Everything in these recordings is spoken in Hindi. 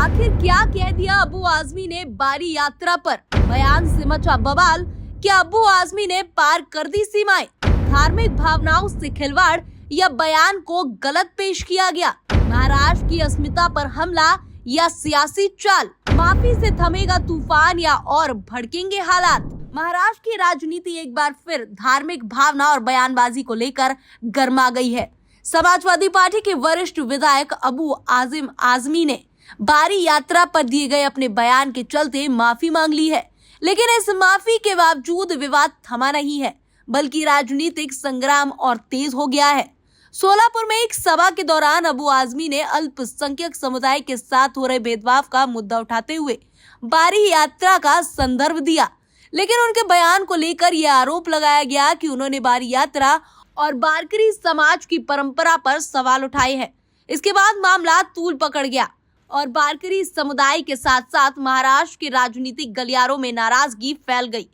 आखिर क्या कह दिया अबू आजमी ने बारी यात्रा पर? बयान से मचा बवाल। क्या अबू आजमी ने पार कर दी सीमाएं? धार्मिक भावनाओं से खिलवाड़ या बयान को गलत पेश किया गया? महाराष्ट्र की अस्मिता पर हमला या सियासी चाल? माफी से थमेगा तूफान या और भड़केंगे हालात? महाराष्ट्र की राजनीति एक बार फिर धार्मिक भावना और बयानबाजी को लेकर गर्मा गई है। समाजवादी पार्टी के वरिष्ठ विधायक अबू आजिम आजमी ने बारी यात्रा पर दिए गए अपने बयान के चलते माफी मांग ली है, लेकिन इस माफी के बावजूद विवाद थमा नहीं है, बल्कि राजनीतिक संग्राम और तेज हो गया है। सोलापुर में एक सभा के दौरान अबू आजमी ने अल्पसंख्यक समुदाय के साथ हो रहे भेदभाव का मुद्दा उठाते हुए बारी यात्रा का संदर्भ दिया, लेकिन उनके बयान को लेकर यह आरोप लगाया गया कि उन्होंने बारी यात्रा और वारकरी समाज की परंपरा पर सवाल उठाए हैं। इसके बाद मामला तूल पकड़ गया और वारकरी समुदाय के साथ साथ महाराष्ट्र के राजनीतिक गलियारों में नाराजगी फैल गई।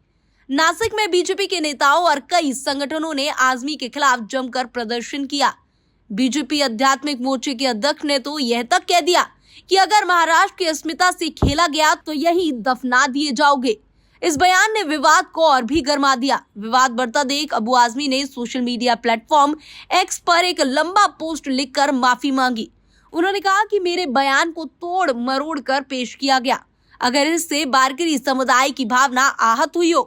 नासिक में बीजेपी के नेताओं और कई संगठनों ने आजमी के खिलाफ जमकर प्रदर्शन किया। बीजेपी आध्यात्मिक मोर्चे के अध्यक्ष ने तो यह तक कह दिया कि अगर महाराष्ट्र की अस्मिता से खेला गया तो यही दफना दिए जाओगे। इस बयान ने विवाद को और भी गर्मा दिया। विवाद बढ़ता देख अबू आजमी ने सोशल मीडिया प्लेटफॉर्म एक्स पर एक लंबा पोस्ट लिखकर माफी मांगी। उन्होंने कहा कि मेरे बयान को तोड़ मरोड़ कर पेश किया गया। अगर इससे वारकरी समुदाय की भावना आहत हुई हो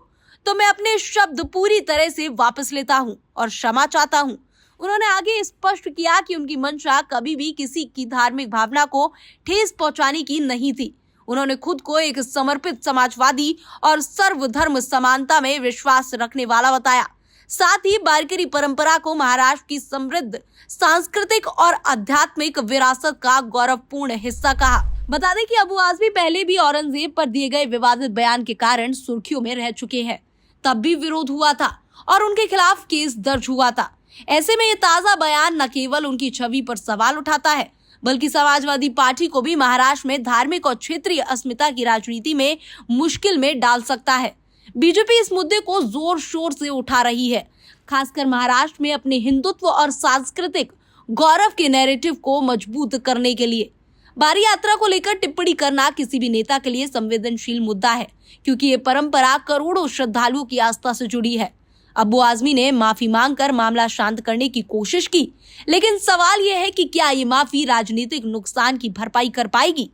तो मैं अपने शब्द पूरी तरह से वापस लेता हूं और क्षमा चाहता हूं। उन्होंने आगे स्पष्ट किया कि उनकी मंशा कभी भी किसी की धार्मिक भावना को ठेस पहुंचाने की नहीं थी। उन्होंने खुद को एक समर्पित समाजवादी और सर्वधर्म समानता में विश्वास रखने वाला बताया। साथ ही वारकरी परंपरा को महाराष्ट्र की समृद्ध सांस्कृतिक और आध्यात्मिक विरासत का गौरवपूर्ण हिस्सा कहा। बता दें कि अबू आजमी पहले भी औरंगजेब पर दिए गए विवादित बयान के कारण सुर्खियों में रह चुके हैं। तब भी विरोध हुआ था और उनके खिलाफ केस दर्ज हुआ था। ऐसे में ये ताजा बयान न केवल उनकी छवि पर सवाल उठाता है, बल्कि समाजवादी पार्टी को भी महाराष्ट्र में धार्मिक और क्षेत्रीय अस्मिता की राजनीति में मुश्किल में डाल सकता है। बीजेपी इस मुद्दे को जोर शोर से उठा रही है, खासकर महाराष्ट्र में अपने हिंदुत्व और सांस्कृतिक गौरव के नैरेटिव को मजबूत करने के लिए। बारी यात्रा को लेकर टिप्पणी करना किसी भी नेता के लिए संवेदनशील मुद्दा है, क्योंकि ये परंपरा करोड़ों श्रद्धालुओं की आस्था से जुड़ी है। अबू आजमी ने माफी मांगकर मामला शांत करने की कोशिश की, लेकिन सवाल यह है कि क्या ये माफी राजनीतिक नुकसान की भरपाई कर पाएगी?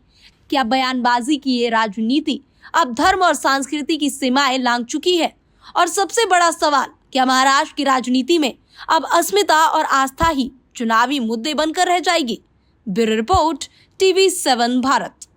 क्या बयानबाजी की ये राजनीति अब धर्म और संस्कृति की सीमाएं लांघ चुकी है? और सबसे बड़ा सवाल, क्या महाराष्ट्र की राजनीति में अब अस्मिता और आस्था ही चुनावी मुद्दे बनकर रह जाएगी? Bureau report, TV7 Bharat.